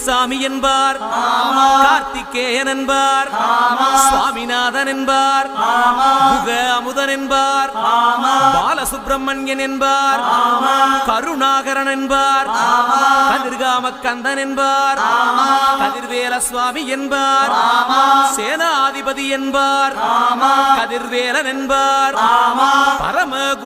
சாமி என்பார், கார்த்திகேயன் என்பார், சுவாமிநாதன் என்பார், முக அமுதன் என்பார், பாலசுப்பிரமணியன் என்பார், கருணாகரன் என்பார், கதிர்காம கந்தன் என்பார், கதிர்வேல சுவாமி என்பார், சேனாதிபதி என்பார், கதிர்வேலன் என்பார், பரம